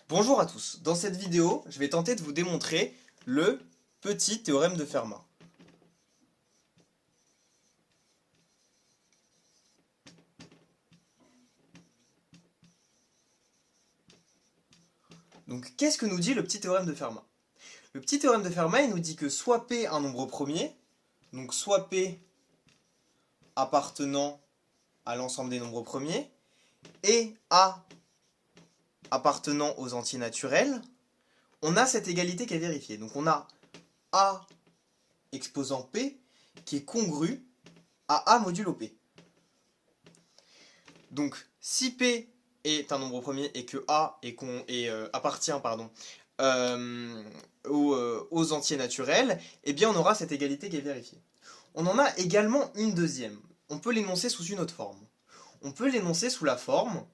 Bonjour à tous, dans cette vidéo, je vais tenter de vous démontrer le petit théorème de Fermat. Donc qu'est-ce que nous dit le petit théorème de Fermat? Le petit théorème de Fermat, il nous dit que soit P un nombre premier, donc soit P appartenant à l'ensemble des nombres premiers, et A appartenant aux entiers naturels, on a cette égalité qui est vérifiée. Donc on a A exposant P qui est congru à A modulo P. Donc, si P est un nombre premier et que A appartient aux entiers naturels, eh bien on aura cette égalité qui est vérifiée. On en a également une deuxième. On peut l'énoncer sous une autre forme. On peut l'énoncer sous la forme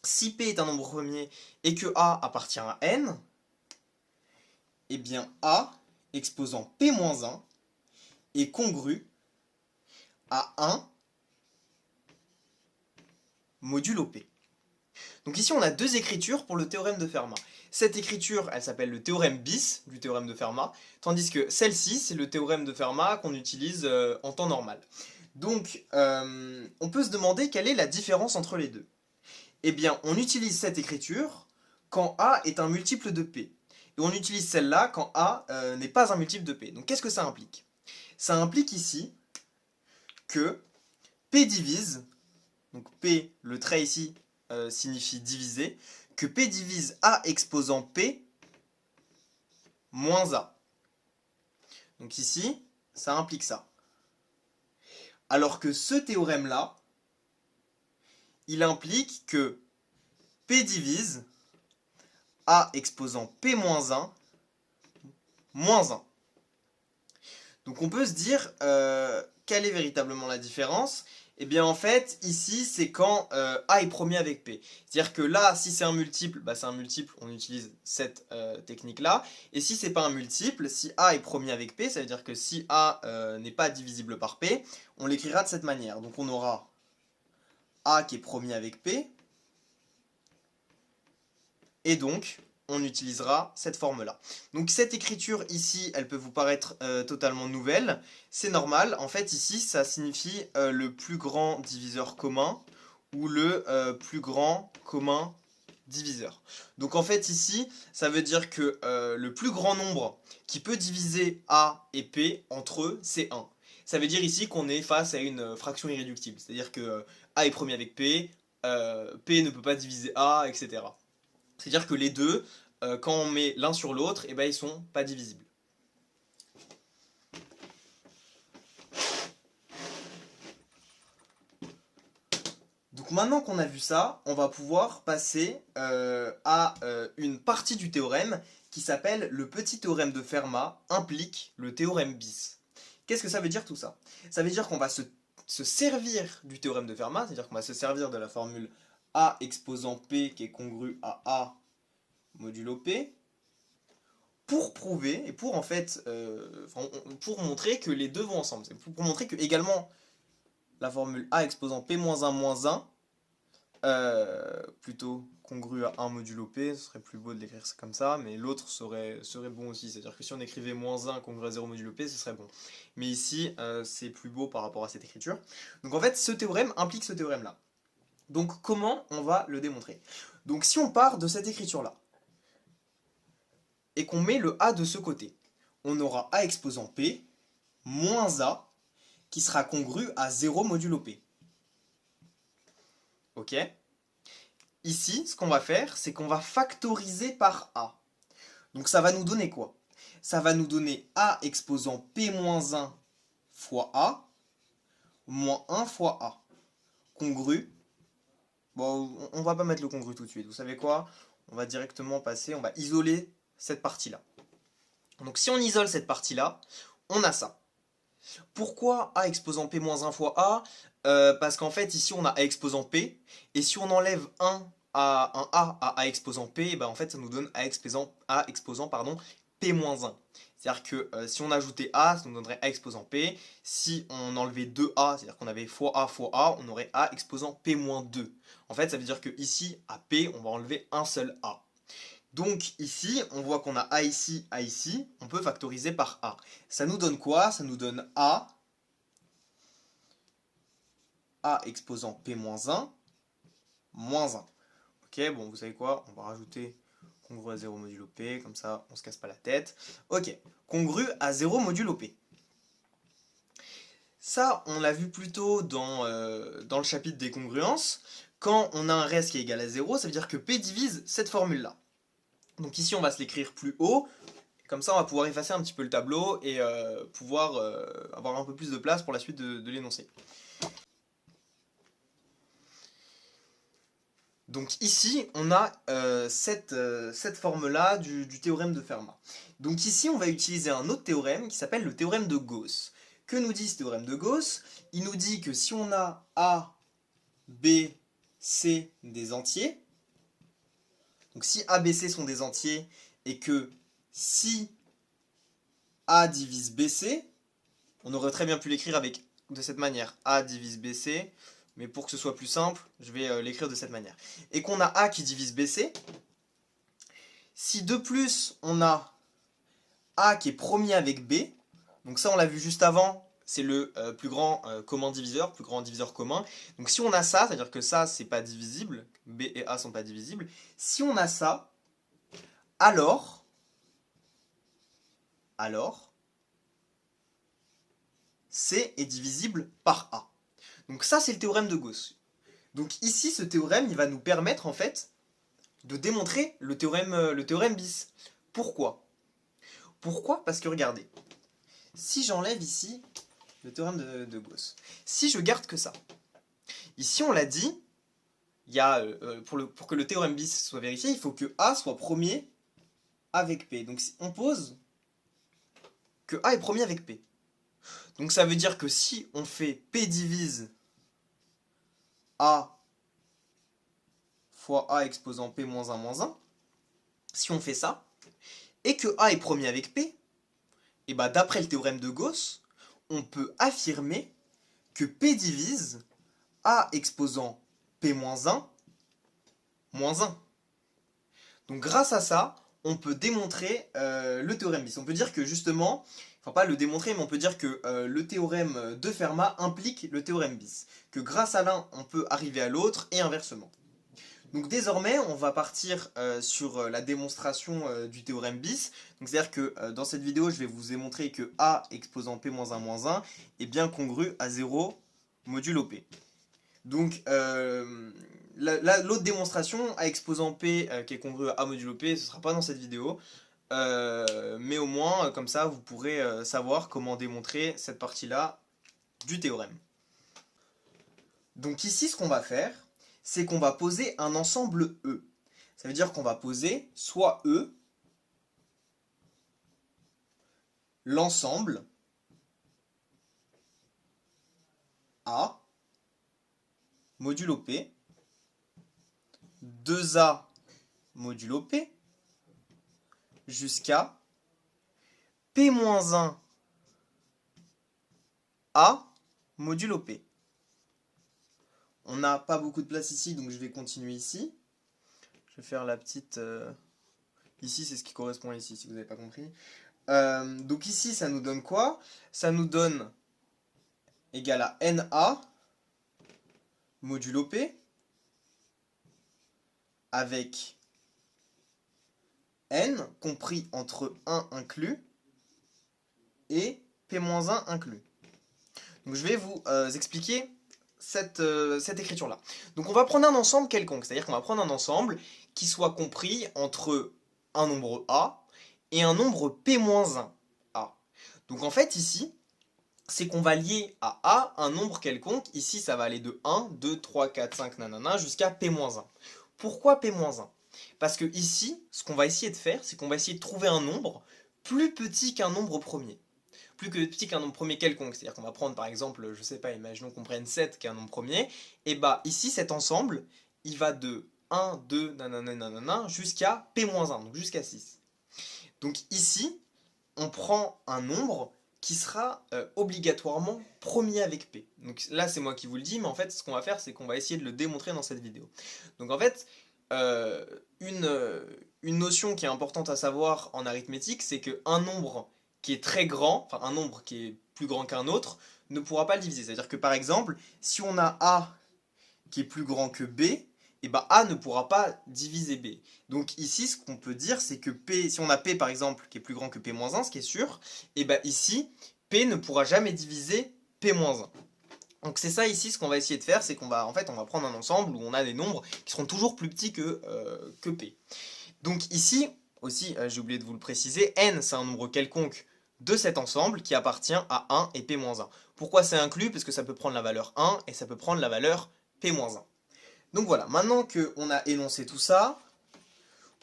si P est un nombre premier et que A appartient à N, eh bien A exposant P-1 est congru à 1 modulo P. Donc ici on a deux écritures pour le théorème de Fermat. Cette écriture, elle s'appelle le théorème bis du théorème de Fermat, tandis que celle-ci, c'est le théorème de Fermat qu'on utilise en temps normal. Donc on peut se demander quelle est la différence entre les deux. Eh bien, on utilise cette écriture quand A est un multiple de P. Et on utilise celle-là quand A n'est pas un multiple de P. Donc qu'est-ce que ça implique? Ça implique ici que P divise, donc P, le trait ici, signifie diviser, que P divise A exposant P moins A. Donc ici, ça implique ça. Alors que ce théorème-là, il implique que P divise A exposant P moins 1 moins 1. Donc on peut se dire, quelle est véritablement la différence? Eh bien en fait, ici c'est quand A est premier avec P. C'est-à-dire que là, si c'est un multiple, bah, c'est un multiple, on utilise cette technique-là. Et si c'est pas un multiple, si A est premier avec P, ça veut dire que si A n'est pas divisible par P, on l'écrira de cette manière. Donc on aura A qui est premier avec P, et donc on utilisera cette forme-là. Donc cette écriture ici, elle peut vous paraître totalement nouvelle. C'est normal, en fait ici ça signifie le plus grand diviseur commun ou le plus grand commun diviseur. Donc en fait ici, ça veut dire que le plus grand nombre qui peut diviser A et P entre eux, c'est 1. Ça veut dire ici qu'on est face à une fraction irréductible. C'est-à-dire que A est premier avec P, P ne peut pas diviser A, etc. C'est-à-dire que les deux, quand on met l'un sur l'autre, eh ben, ils sont pas divisibles. Donc maintenant qu'on a vu ça, on va pouvoir passer à une partie du théorème qui s'appelle le petit théorème de Fermat implique le théorème bis. Qu'est-ce que ça veut dire tout ça? Ça veut dire qu'on va se servir du théorème de Fermat, c'est-à-dire qu'on va se servir de la formule A exposant P qui est congru à A modulo P, pour prouver et pour en fait pour montrer que les deux vont ensemble. C'est pour montrer que également la formule A exposant P-1 moins 1 plutôt congru à 1 modulo P, ce serait plus beau de l'écrire comme ça, mais l'autre serait bon aussi. C'est-à-dire que si on écrivait moins 1 congru à 0 modulo P, ce serait bon. Mais ici, c'est plus beau par rapport à cette écriture. Donc en fait, ce théorème implique ce théorème-là. Donc comment on va le démontrer? Donc si on part de cette écriture-là, et qu'on met le A de ce côté, on aura A exposant P moins A qui sera congru à 0 modulo P. Ok? Ici, ce qu'on va faire, c'est qu'on va factoriser par A. Donc ça va nous donner quoi? Ça va nous donner A exposant P moins 1 fois A moins 1 fois A. Congru. Bon, on va pas mettre le congru tout de suite. Vous savez quoi? On va directement passer, on va isoler cette partie-là. Donc si on isole cette partie-là, on a ça. Pourquoi A exposant P moins 1 fois A? Parce qu'en fait ici on a A exposant P, et si on enlève un A à A exposant P, ben en fait ça nous donne A exposant P moins 1. C'est-à-dire que si on ajoutait A, ça nous donnerait A exposant P. Si on enlevait 2A, c'est-à-dire qu'on avait fois A, on aurait A exposant P moins 2. En fait ça veut dire que ici à P on va enlever un seul A. Donc ici, on voit qu'on a A ici, on peut factoriser par A. Ça nous donne quoi? Ça nous donne A exposant P-1, moins 1. Ok, bon, vous savez quoi? On va rajouter congru à 0 modulo P, comme ça, on se casse pas la tête. Ok, congru à 0 modulo P. Ça, on l'a vu plus tôt dans le chapitre des congruences. Quand on a un reste qui est égal à 0, ça veut dire que P divise cette formule-là. Donc ici, on va se l'écrire plus haut. Comme ça, on va pouvoir effacer un petit peu le tableau et pouvoir avoir un peu plus de place pour la suite de l'énoncé. Donc ici, on a cette forme-là du théorème de Fermat. Donc ici, on va utiliser un autre théorème qui s'appelle le théorème de Gauss. Que nous dit ce théorème de Gauss? Il nous dit que si on a A, B, C des entiers, donc si A, B, C sont des entiers, et que si A divise BC, on aurait très bien pu l'écrire de cette manière. A divise BC, mais pour que ce soit plus simple, je vais l'écrire de cette manière. Et qu'on a A qui divise BC, si de plus on a A qui est premier avec B, donc ça on l'a vu juste avant, c'est le plus grand plus grand diviseur commun. Donc si on a ça, c'est-à-dire que ça c'est pas divisible, B et A sont pas divisibles, si on a ça, alors C est divisible par A. Donc ça c'est le théorème de Gauss. Donc ici ce théorème il va nous permettre en fait de démontrer le théorème bis. Pourquoi? Pourquoi? Parce que regardez, si j'enlève ici le théorème de Gauss, si je garde que ça, ici on l'a dit, il y a, pour que le théorème bis soit vérifié, il faut que A soit premier avec P. Donc on pose que A est premier avec P. Donc ça veut dire que si on fait P divise A fois A exposant P moins 1 moins 1, si on fait ça, et que A est premier avec P, et bah d'après le théorème de Gauss, on peut affirmer que P divise A exposant P moins 1 moins 1. Donc grâce à ça, on peut démontrer le théorème bis. On peut dire que justement, enfin pas le démontrer, mais on peut dire que le théorème de Fermat implique le théorème bis. Que grâce à l'un, on peut arriver à l'autre et inversement. Donc désormais, on va partir sur la démonstration du théorème bis. C'est-à-dire que dans cette vidéo, je vais vous démontrer que A exposant P moins 1 moins 1 est bien congru à 0 modulo P. Donc l'autre démonstration, A exposant P qui est congru à A modulo P, ce ne sera pas dans cette vidéo. Mais au moins, comme ça, vous pourrez savoir comment démontrer cette partie-là du théorème. Donc ici, ce qu'on va faire, c'est qu'on va poser un ensemble E. Ça veut dire qu'on va poser soit E, l'ensemble A, modulo P, 2A modulo P, jusqu'à P-1 A modulo P. On n'a pas beaucoup de place ici, donc je vais continuer ici. Je vais faire la petite... Ici, c'est ce qui correspond ici, si vous n'avez pas compris. Donc ici, ça nous donne quoi? Ça nous donne égal à NA modulo P avec N compris entre 1 inclus et P-1 inclus. Donc je vais vous expliquer cette écriture-là. Donc on va prendre un ensemble quelconque, c'est-à-dire qu'on va prendre un ensemble qui soit compris entre un nombre A et un nombre P-1 A. Donc en fait ici, c'est qu'on va lier à A un nombre quelconque. Ici, ça va aller de 1, 2, 3, 4, 5, nanana, jusqu'à P-1. Pourquoi P-1? Parce que ici, ce qu'on va essayer de faire, c'est qu'on va essayer de trouver un nombre plus petit qu'un nombre premier. Plus petit qu'un nombre premier quelconque. C'est-à-dire qu'on va prendre par exemple, je sais pas, imaginons qu'on prenne 7 qui est un nombre premier. Et bah ici, cet ensemble, il va de 1, 2, nanana, nanana, jusqu'à P-1, donc jusqu'à 6. Donc ici, on prend un nombre qui sera obligatoirement premier avec P. Donc là, c'est moi qui vous le dis, mais en fait, ce qu'on va faire, c'est qu'on va essayer de le démontrer dans cette vidéo. Donc en fait, une notion qui est importante à savoir en arithmétique, c'est qu'un nombre qui est très grand, enfin un nombre qui est plus grand qu'un autre, ne pourra pas le diviser. C'est-à-dire que par exemple, si on a A qui est plus grand que B, et ben A ne pourra pas diviser B. Donc ici, ce qu'on peut dire, c'est que P, si on a P par exemple qui est plus grand que P-1, ce qui est sûr, et ben ici, P ne pourra jamais diviser P-1. Donc c'est ça ici, ce qu'on va essayer de faire, c'est qu'on va, en fait, on va prendre un ensemble où on a des nombres qui seront toujours plus petits que P. Donc ici, aussi, j'ai oublié de vous le préciser, n c'est un nombre quelconque de cet ensemble qui appartient à 1 et P-1. Pourquoi c'est inclus? Parce que ça peut prendre la valeur 1 et ça peut prendre la valeur P-1. Donc voilà, maintenant qu'on a énoncé tout ça,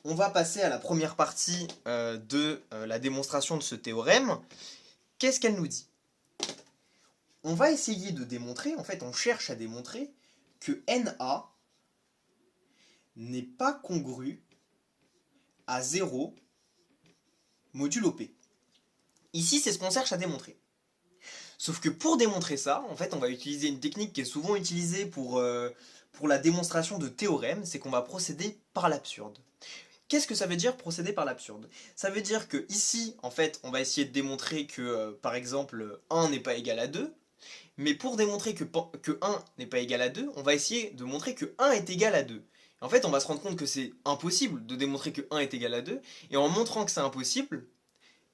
on va passer à la première partie de la démonstration de ce théorème. Qu'est-ce qu'elle nous dit? On va essayer de démontrer, en fait on cherche à démontrer que NA n'est pas congru à 0 modulo P. Ici c'est ce qu'on cherche à démontrer. Sauf que pour démontrer ça, en fait on va utiliser une technique qui est souvent utilisée pour la démonstration de théorèmes, c'est qu'on va procéder par l'absurde. Qu'est-ce que ça veut dire procéder par l'absurde? Ça veut dire que ici, en fait, on va essayer de démontrer que, par exemple, 1 n'est pas égal à 2, mais pour démontrer que 1 n'est pas égal à 2, on va essayer de montrer que 1 est égal à 2. En fait, on va se rendre compte que c'est impossible de démontrer que 1 est égal à 2, et en montrant que c'est impossible,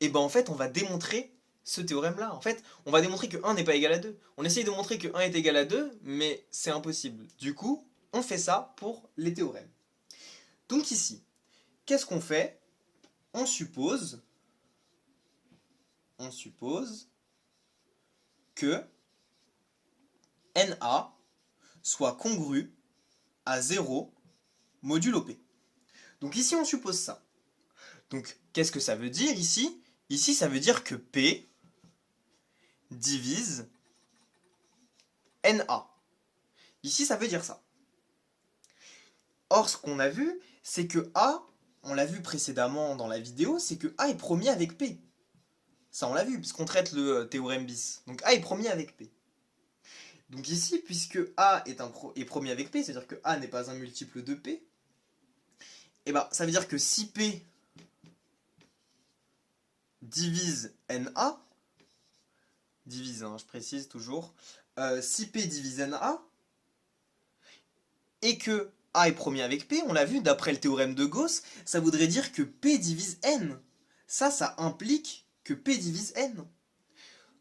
et ben en fait, on va démontrer ce théorème-là. En fait, on va démontrer que 1 n'est pas égal à 2. On essaye de montrer que 1 est égal à 2, mais c'est impossible. Du coup, on fait ça pour les théorèmes. Donc ici, qu'est-ce qu'on fait? On suppose que NA soit congru à 0 modulo P. Donc ici, on suppose ça. Donc, qu'est-ce que ça veut dire ici? Ici, ça veut dire que P divise NA. Ici, ça veut dire ça. Or, ce qu'on a vu, c'est que A, on l'a vu précédemment dans la vidéo, c'est que A est premier avec P. Ça, on l'a vu, puisqu'on traite le théorème bis. Donc A est premier avec P. Donc ici, puisque A est premier avec P, c'est-à-dire que A n'est pas un multiple de P, et ben, ça veut dire que si P divise NA, je précise toujours, si P divise NA, et que A est premier avec P, on l'a vu, d'après le théorème de Gauss, ça voudrait dire que P divise N. Ça implique que P divise N.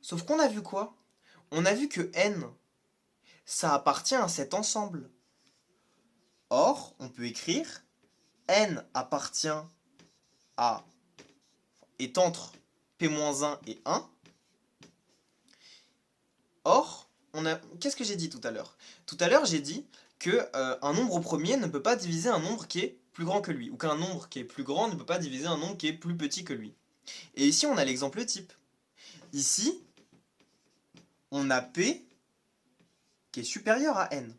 Sauf qu'on a vu quoi? On a vu que N, ça appartient à cet ensemble. Or, on peut écrire N appartient à, est entre P-1 et 1. Or, qu'est-ce que j'ai dit tout à l'heure? Tout à l'heure, j'ai dit que un nombre premier ne peut pas diviser un nombre qui est plus grand que lui, ou qu'un nombre qui est plus grand ne peut pas diviser un nombre qui est plus petit que lui. Et ici, on a l'exemple type. Ici, on a P qui est supérieur à N.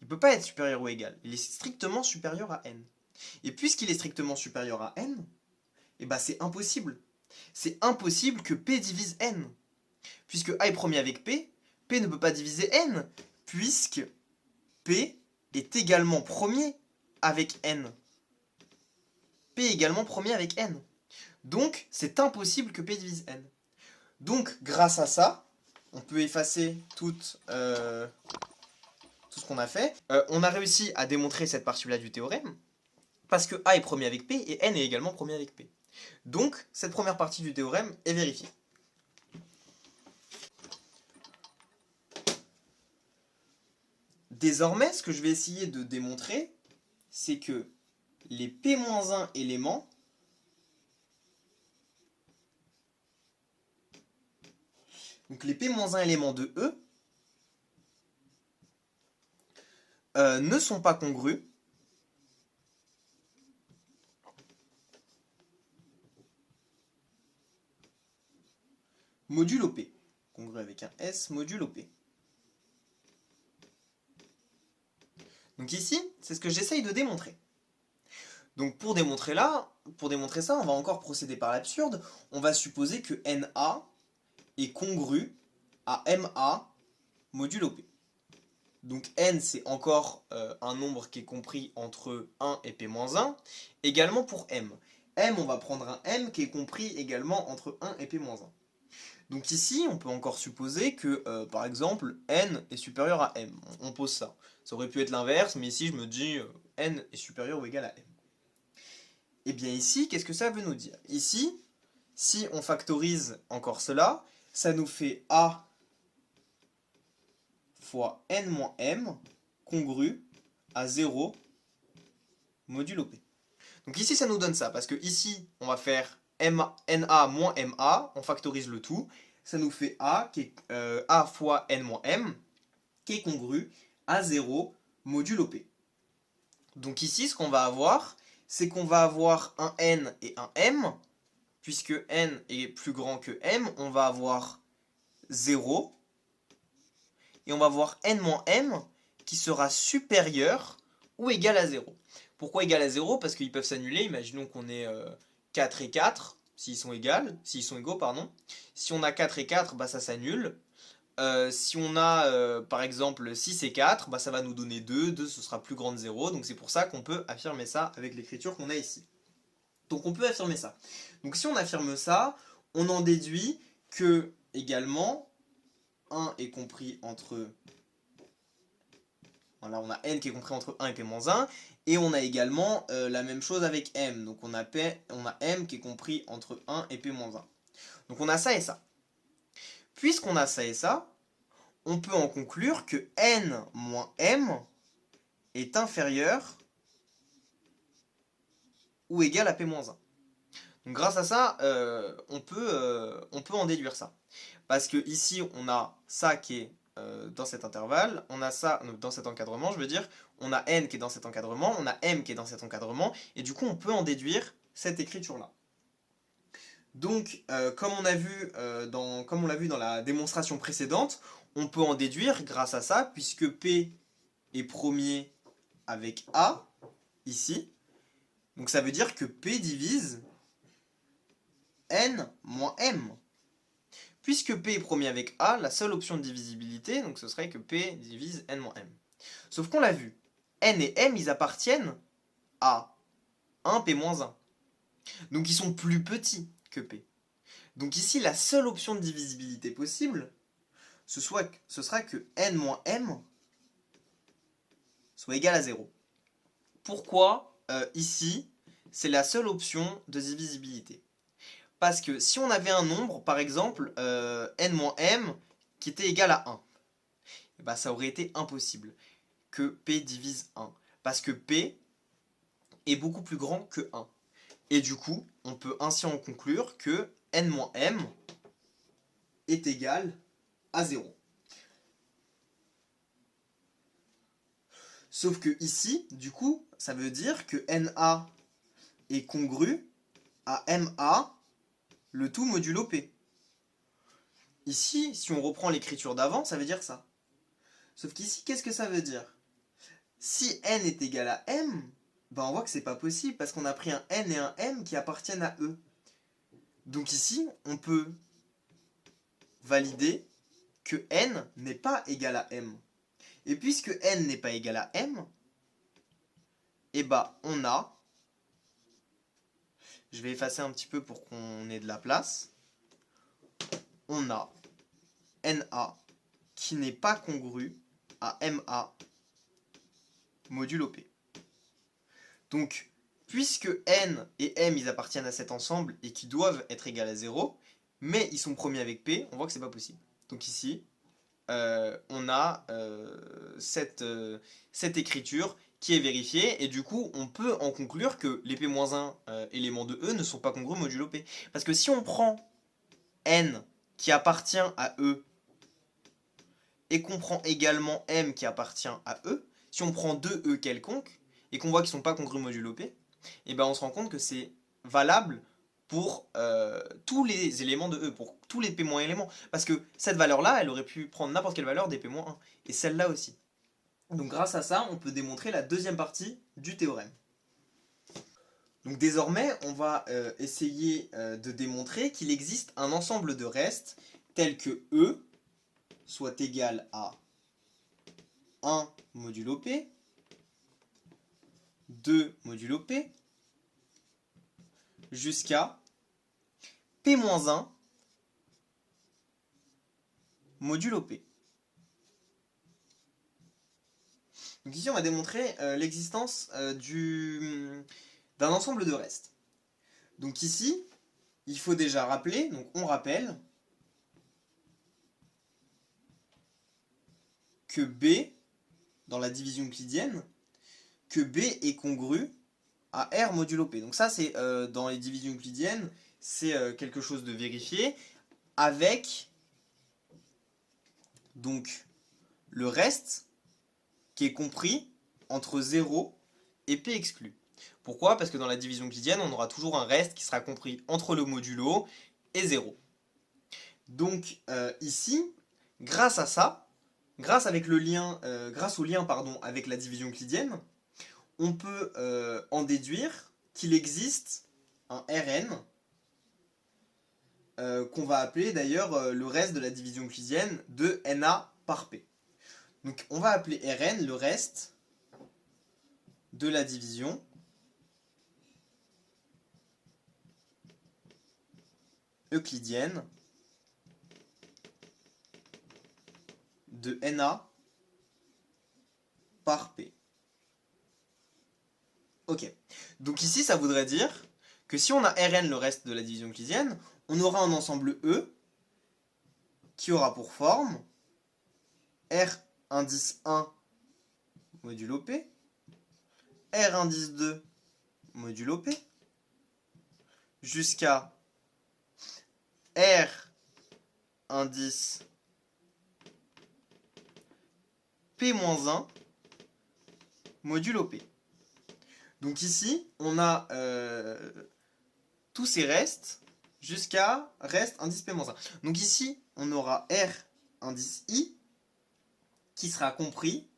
Il ne peut pas être supérieur ou égal. Il est strictement supérieur à N. Et puisqu'il est strictement supérieur à N, eh ben c'est impossible. C'est impossible que P divise N. Puisque A est premier avec P, P ne peut pas diviser N, puisque P est également premier avec N. P est également premier avec N. Donc, c'est impossible que P divise N. Donc, grâce à ça, on peut effacer tout ce qu'on a fait. On a réussi à démontrer cette partie-là du théorème, parce que A est premier avec P et N est également premier avec P. Donc, cette première partie du théorème est vérifiée. Désormais, ce que je vais essayer de démontrer, c'est que les P-1 éléments donc les P-1 éléments de E ne sont pas congrus modulo P. Congru avec un S modulo P. Donc ici, c'est ce que j'essaye de démontrer. Donc pour démontrer ça, on va encore procéder par l'absurde. On va supposer que NA est congru à MA modulo P. Donc n, c'est encore un nombre qui est compris entre 1 et p-1. Également pour m. M, on va prendre un m qui est compris également entre 1 et p-1. Donc ici, on peut encore supposer que, par exemple, n est supérieur à m. On pose ça. Ça aurait pu être l'inverse, mais ici, je me dis n est supérieur ou égal à m. Et bien ici, qu'est-ce que ça veut nous dire? Ici, si on factorise encore cela, ça nous fait a fois n moins m congru à 0 modulo p. Donc ici, ça nous donne ça, parce que ici, on va faire na moins ma, on factorise le tout, ça nous fait a, qui est a fois n moins m, qui est congru à 0 modulo p. Donc ici, ce qu'on va avoir, c'est qu'on va avoir un n et un m, puisque n est plus grand que m, on va avoir 0, et on va avoir n moins m qui sera supérieur ou égal à 0. Pourquoi égal à 0? Parce qu'ils peuvent s'annuler. Imaginons qu'on ait 4 et 4, s'ils sont égaux, pardon. Si on a 4 et 4, bah, ça s'annule. Si on a par exemple 6 et 4, bah, ça va nous donner 2. 2, ce sera plus grand de 0. Donc c'est pour ça qu'on peut affirmer ça avec l'écriture qu'on a ici. Donc on peut affirmer ça. Donc si on affirme ça, on en déduit que également 1 est compris entre... Voilà, on a n qui est compris entre 1 et p-1, et on a également la même chose avec m. Donc on a m qui est compris entre 1 et p-1. Donc on a ça et ça. Puisqu'on a ça et ça, on peut en conclure que n moins m est inférieur ou égal à p-1. Donc grâce à ça, on peut en déduire ça. Parce que ici, on a ça qui est dans cet intervalle, on a ça dans cet encadrement, je veux dire, on a n qui est dans cet encadrement, on a m qui est dans cet encadrement, et du coup, on peut en déduire cette écriture-là. Donc, comme on l'a vu dans la démonstration précédente, on peut en déduire grâce à ça, puisque P est premier avec A, ici. Donc ça veut dire que P divise n moins m. Puisque P est premier avec A, la seule option de divisibilité, donc ce serait que P divise n moins m. Sauf qu'on l'a vu, n et m, ils appartiennent à 1 P-1. Donc ils sont plus petits que P. Donc ici, la seule option de divisibilité possible, ce sera que n moins m soit égal à 0. Pourquoi ici, c'est la seule option de divisibilité? Parce que si on avait un nombre, par exemple, n moins m, qui était égal à 1, et bah, ça aurait été impossible que P divise 1. Parce que P est beaucoup plus grand que 1. Et du coup, on peut ainsi en conclure que n moins m est égal à 0. Sauf que ici, du coup, ça veut dire que NA est congru à MA, le tout modulo P. Ici, si on reprend l'écriture d'avant, ça veut dire ça. Sauf qu'ici, qu'est-ce que ça veut dire? Si n est égal à m, ben on voit que c'est pas possible parce qu'on a pris un n et un m qui appartiennent à eux. Donc ici, on peut valider que n n'est pas égal à m. Et puisque n n'est pas égal à m, et bah on a... Je vais effacer un petit peu pour qu'on ait de la place. On a NA qui n'est pas congru à MA modulo P. Donc, puisque N et M ils appartiennent à cet ensemble et qui doivent être égaux à 0, mais ils sont premiers avec P, on voit que c'est pas possible. Donc ici, on a cette écriture qui est vérifiée, et du coup, on peut en conclure que les P-1 éléments de E ne sont pas congrus modulo P. Parce que si on prend N qui appartient à E et qu'on prend également M qui appartient à E, si on prend deux E quelconques et qu'on voit qu'ils ne sont pas congrus modulo P, et ben on se rend compte que c'est valable pour tous les éléments de E, pour tous les P- éléments. Parce que cette valeur-là, elle aurait pu prendre n'importe quelle valeur des P-1, et celle-là aussi. Donc grâce à ça, on peut démontrer la deuxième partie du théorème. Donc désormais, on va essayer de démontrer qu'il existe un ensemble de restes tel que E soit égal à 1 modulo P, 2 modulo P, jusqu'à P-1 modulo P. Donc ici, on va démontrer l'existence d'un ensemble de restes. Donc ici, il faut déjà rappeler, donc on rappelle que B, dans la division euclidienne, que B est congru à R modulo P. Donc ça, c'est dans les divisions euclidiennes, c'est quelque chose de vérifié avec donc le reste qui est compris entre 0 et P exclu. Pourquoi? Parce que dans la division euclidienne, on aura toujours un reste qui sera compris entre le modulo et 0. Donc ici, grâce à ça, grâce au lien avec la division euclidienne, on peut en déduire qu'il existe un Rn, qu'on va appeler d'ailleurs le reste de la division euclidienne de Na par P. Donc on va appeler Rn le reste de la division euclidienne de Na par P. Ok. Donc ici, ça voudrait dire que si on a Rn le reste de la division euclidienne, on aura un ensemble E qui aura pour forme R indice 1 modulo P, R indice 2 modulo P, jusqu'à R indice P-1 modulo P. Donc ici, on a tous ces restes jusqu'à reste indice P-1. Donc ici, on aura R indice I qui sera compris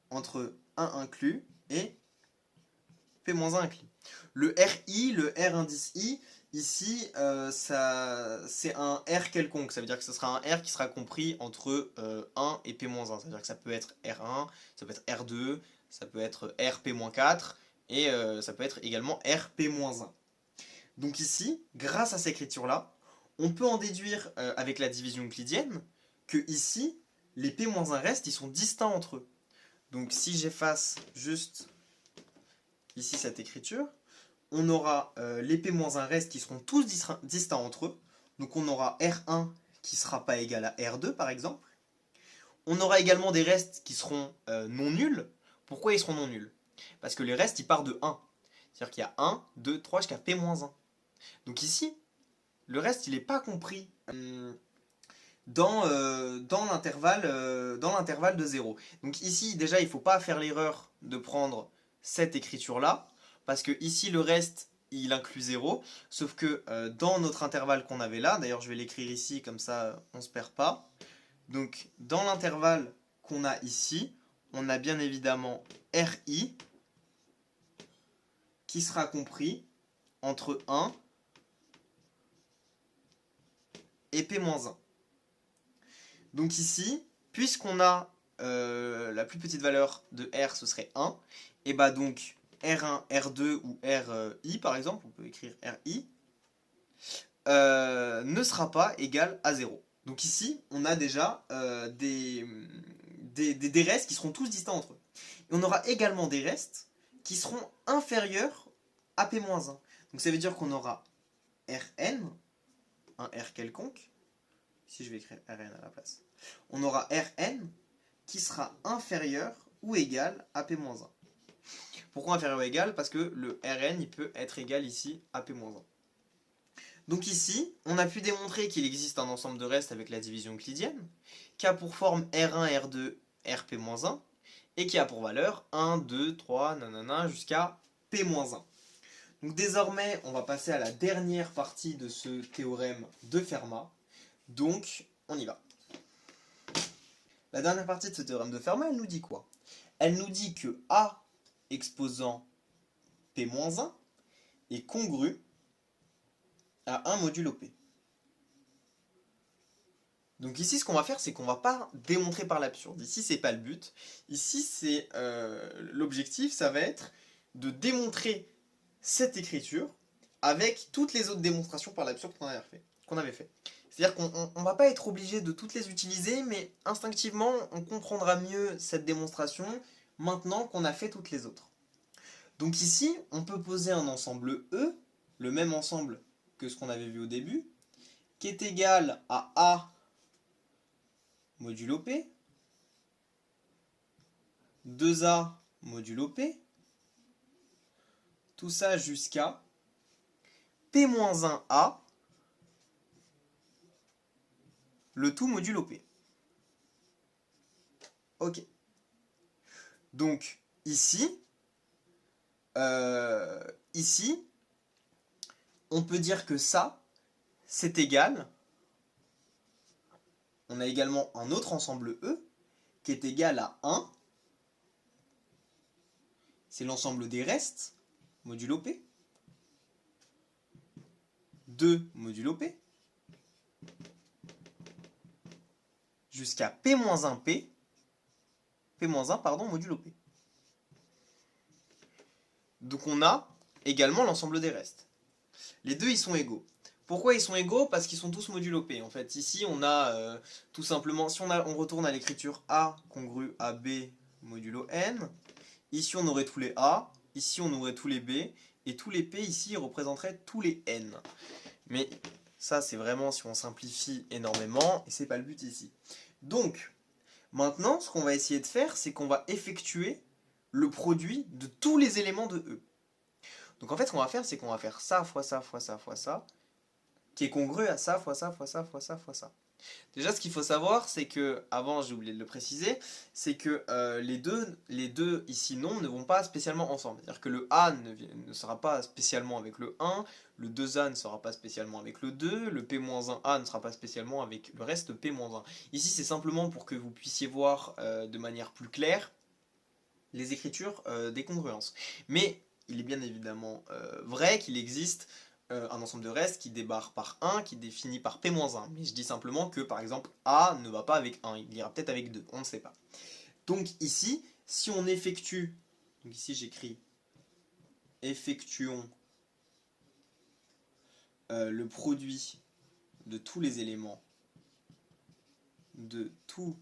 entre 1 inclus et P-1 inclus. Le RI, le R indice I, ici, c'est un R quelconque. Ça veut dire que ce sera un R qui sera compris entre 1 et P-1. Ça veut dire que ça peut être R1, ça peut être R2, ça peut être RP-4 et ça peut être également RP-1. Donc ici, grâce à cette écriture-là, on peut en déduire avec la division euclidienne que ici, les P-1 restes, ils sont distincts entre eux. Donc si j'efface juste ici cette écriture, on aura les P-1 restes qui seront tous distincts entre eux. Donc on aura R1 qui ne sera pas égal à R2 par exemple. On aura également des restes qui seront non nuls. Pourquoi ils seront non nuls? Parce que les restes, ils partent de 1. C'est-à-dire qu'il y a 1, 2, 3 jusqu'à P-1. Donc ici, le reste, il n'est pas compris dans l'intervalle de 0. Donc ici, déjà, il ne faut pas faire l'erreur de prendre cette écriture-là, parce que ici, le reste, il inclut 0, sauf que dans notre intervalle qu'on avait là, d'ailleurs, je vais l'écrire ici, comme ça, on ne se perd pas. Donc, dans l'intervalle qu'on a ici, on a bien évidemment RI, qui sera compris entre 1 et P-1. Donc ici, puisqu'on a la plus petite valeur de R, ce serait 1, et bah donc R1, R2 ou RI par exemple, on peut écrire RI, ne sera pas égal à 0. Donc ici, on a déjà des restes qui seront tous distincts entre eux. Et on aura également des restes qui seront inférieurs à P-1. Donc ça veut dire qu'on aura Rn, un R quelconque, ici je vais écrire Rn à la place, on aura Rn qui sera inférieur ou égal à P-1. Pourquoi inférieur ou égal? Parce que le Rn il peut être égal ici à P-1. Donc ici, on a pu démontrer qu'il existe un ensemble de restes avec la division euclidienne, qui a pour forme R1, R2, Rp-1, et qui a pour valeur 1, 2, 3, nanana, jusqu'à P-1. Donc désormais, on va passer à la dernière partie de ce théorème de Fermat. Donc, on y va. La dernière partie de ce théorème de Fermat, elle nous dit quoi? Elle nous dit que A exposant P-1 est congru à 1 modulo P. Donc ici, ce qu'on va faire, c'est qu'on va pas démontrer par l'absurde. Ici, c'est pas le but. Ici, c'est l'objectif, ça va être de démontrer cette écriture avec toutes les autres démonstrations par l'absurde qu'on avait fait. C'est-à-dire qu'on ne va pas être obligé de toutes les utiliser, mais instinctivement, on comprendra mieux cette démonstration maintenant qu'on a fait toutes les autres. Donc ici, on peut poser un ensemble E, le même ensemble que ce qu'on avait vu au début, qui est égal à A modulo P, 2A modulo P, tout ça jusqu'à P-1A, le tout modulo P. Ok. Donc ici, on peut dire que ça, c'est égal. On a également un autre ensemble E qui est égal à 1. C'est l'ensemble des restes, modulo P. 2 modulo P. Jusqu'à P-1P. P-1, pardon, modulo P. Donc on a également l'ensemble des restes. Les deux, ils sont égaux. Pourquoi ils sont égaux? Parce qu'ils sont tous modulo P. En fait, ici, on a tout simplement, si on retourne à l'écriture A congru à B modulo N, ici, on aurait tous les A, ici, on aurait tous les B, et tous les P, ici, représenteraient tous les N. Mais ça, c'est vraiment si on simplifie énormément, et c'est pas le but ici. Donc, maintenant, ce qu'on va essayer de faire, c'est qu'on va effectuer le produit de tous les éléments de E. Donc en fait, ce qu'on va faire, c'est qu'on va faire ça fois ça fois ça fois ça, qui est congru à ça fois ça fois ça fois ça fois ça. Déjà, ce qu'il faut savoir, c'est que, avant j'ai oublié de le préciser, c'est que les deux ici non ne vont pas spécialement ensemble. C'est-à-dire que le A ne sera pas spécialement avec le 1, le 2A ne sera pas spécialement avec le 2, le P-1A ne sera pas spécialement avec le reste P-1. Ici, c'est simplement pour que vous puissiez voir de manière plus claire les écritures des congruences. Mais il est bien évidemment vrai qu'il existe un ensemble de restes qui débarre par 1, qui définit par P-1. Mais je dis simplement que, par exemple, A ne va pas avec 1, il ira peut-être avec 2, on ne sait pas. Donc ici, si on effectue, donc ici j'écris effectuons le produit de tous les éléments de tous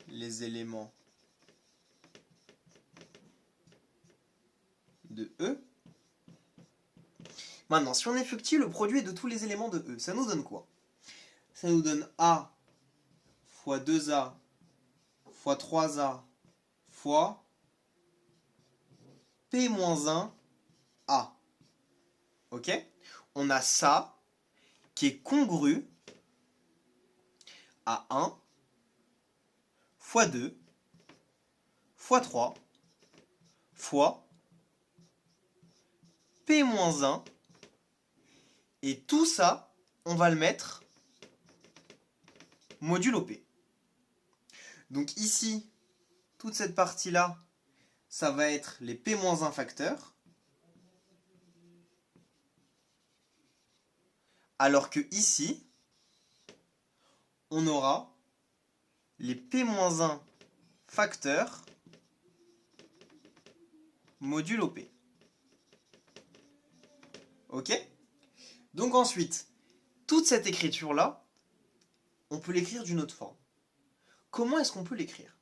les éléments de E. Maintenant, si on effectue le produit de tous les éléments de E, ça nous donne quoi? Ça nous donne A fois 2A fois 3A fois P-1A. Ok? On a ça qui est congru à 1 fois 2 fois 3 fois P-1. Et tout ça, on va le mettre modulo P. Donc ici, toute cette partie-là, ça va être les P-1 facteurs. Alors que ici, on aura les P-1 facteurs modulo P. Ok? Donc ensuite, toute cette écriture-là, on peut l'écrire d'une autre forme. Comment est-ce qu'on peut l'écrire?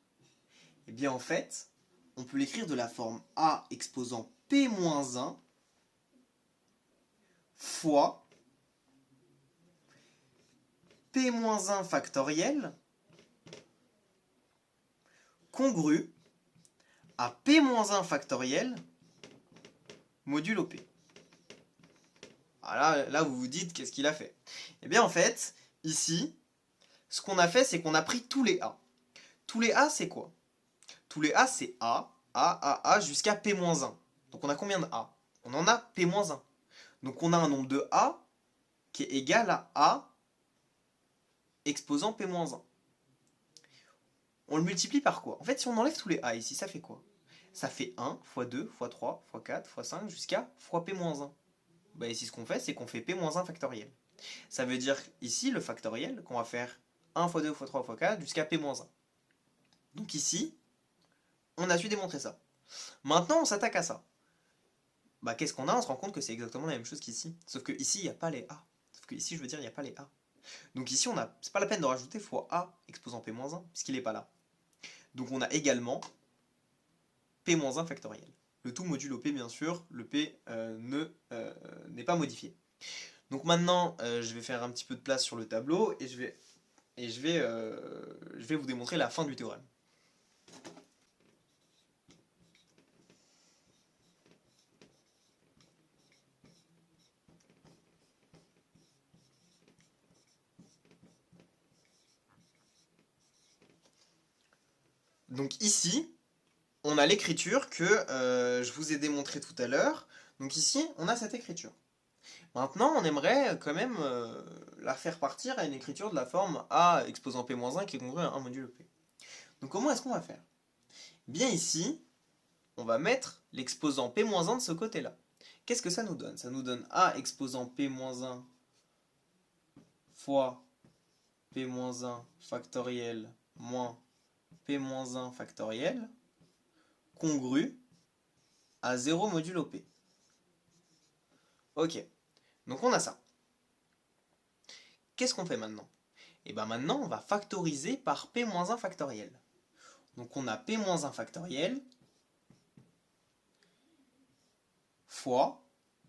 Eh bien en fait, on peut l'écrire de la forme A exposant P-1 fois P-1 factoriel congru à P-1 factoriel modulo P. Ah là, vous vous dites, qu'est-ce qu'il a fait? Eh bien en fait, ici, ce qu'on a fait, c'est qu'on a pris tous les A. Tous les A, c'est quoi? Tous les A, c'est A jusqu'à P-1. Donc on a combien de A? On en a P-1. Donc on a un nombre de A qui est égal à A exposant P-1. On le multiplie par quoi? En fait, si on enlève tous les A ici, ça fait quoi? Ça fait 1 fois 2 fois 3 fois 4 fois 5 jusqu'à fois P-1. Bah ici, ce qu'on fait, c'est qu'on fait P-1 factoriel. Ça veut dire ici, le factoriel, qu'on va faire 1 fois 2 fois 3 fois 4 jusqu'à p-1. Donc ici, on a su démontrer ça. Maintenant, on s'attaque à ça. Bah, qu'est-ce qu'on a? On se rend compte que c'est exactement la même chose qu'ici. Sauf que ici, il n'y a pas les a. Sauf que ici, je veux dire, il n'y a pas les a. Donc ici, c'est pas la peine de rajouter fois a exposant p-1, puisqu'il n'est pas là. Donc on a également p-1 factoriel. Le tout modulo p, bien sûr, le p n'est pas modifié. Donc maintenant, je vais faire un petit peu de place sur le tableau et je vais vous démontrer la fin du théorème. Donc ici, on a l'écriture que je vous ai démontré tout à l'heure. Donc ici, on a cette écriture. Maintenant, on aimerait quand même la faire partir à une écriture de la forme a exposant p-1 qui est congrue à 1 modulo p. Donc comment est-ce qu'on va faire? Bien ici, on va mettre l'exposant p-1 de ce côté-là. Qu'est-ce que ça nous donne? Ça nous donne a exposant p-1 fois p-1 factoriel moins p-1 factoriel congru à 0 modulo p. Ok, donc on a ça. Qu'est-ce qu'on fait maintenant? Et bien maintenant, on va factoriser par p-1 factoriel. Donc on a p-1 factoriel fois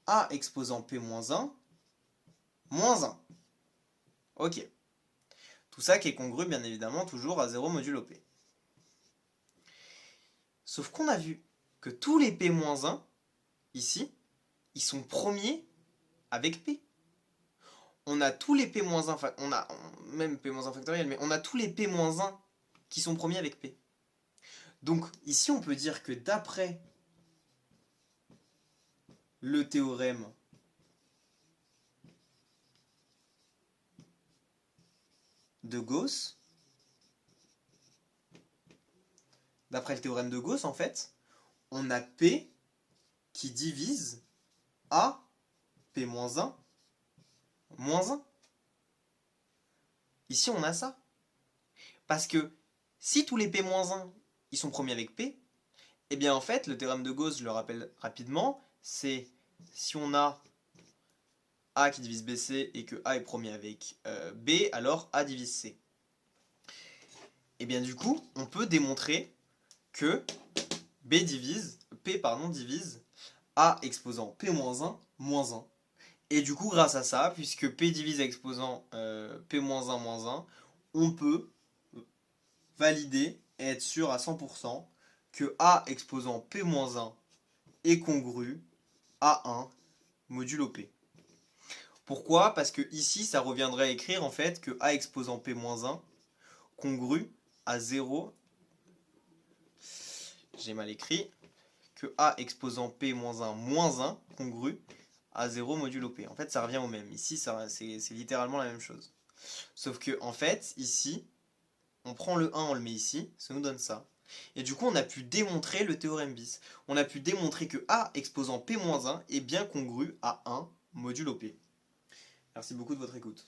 a exposant p-1 moins 1. Ok. Tout ça qui est congru, bien évidemment, toujours à 0 modulo p. Sauf qu'on a vu que tous les p-1, ici, ils sont premiers avec p. On a tous les p-1, on a même p-1 factoriel, mais on a tous les p-1 qui sont premiers avec p. Donc ici, on peut dire que d'après le théorème de Gauss, en fait, on a P qui divise A, P-1, moins 1. Ici, on a ça. Parce que si tous les P-1, ils sont premiers avec P, eh bien en fait, le théorème de Gauss, je le rappelle rapidement, c'est si on a A qui divise BC et que A est premier avec B, alors A divise C. Et bien du coup, on peut démontrer que P divise A exposant P-1 moins 1. Et du coup, grâce à ça, puisque P divise exposant P-1 moins 1, on peut valider et être sûr à 100% que A exposant P-1 est congru à 1 modulo P. Pourquoi? Parce que ici, ça reviendrait à écrire en fait que A exposant P-1 congru à 0. J'ai mal écrit. Que A exposant P-1 moins 1 congru à 0 modulo P. En fait, ça revient au même. Ici, c'est littéralement la même chose. Sauf que, en fait, ici, on prend le 1, on le met ici, ça nous donne ça. Et du coup, on a pu démontrer le théorème bis. On a pu démontrer que A exposant P-1 est bien congru à 1 modulo P. Merci beaucoup de votre écoute.